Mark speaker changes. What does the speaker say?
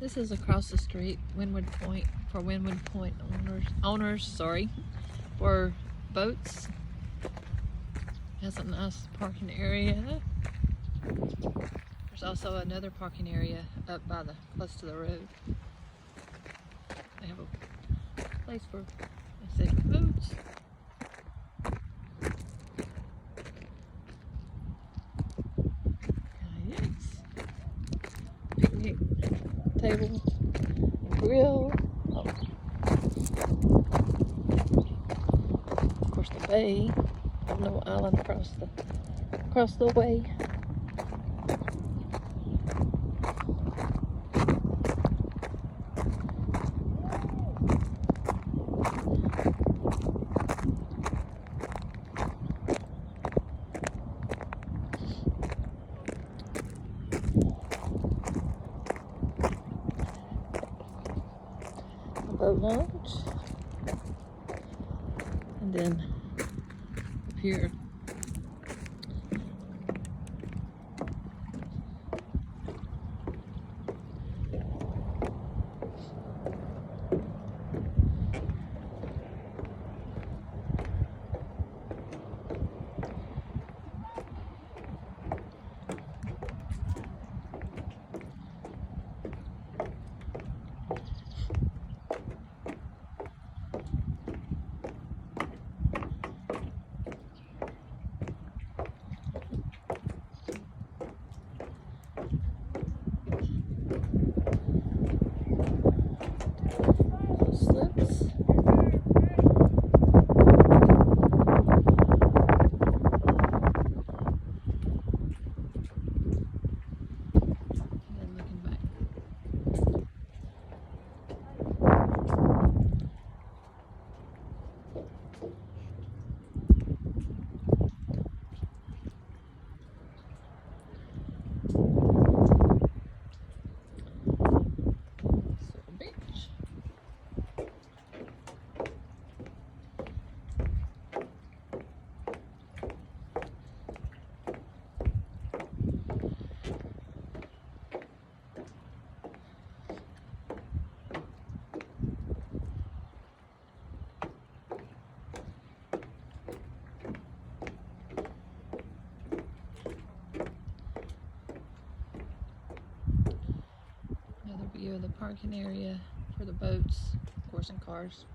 Speaker 1: This is across the street, Windward Point, for Windward Point owners, for boats. Has a nice parking area. There's also another parking area up by close to the road. They have a place for, like I said, boats. Picnic table, grill. Oh. Of course, the bay. No island across the way. Boat launch, and then up here slips. And then looking back. Another view of the parking area for the boats, of course, and cars.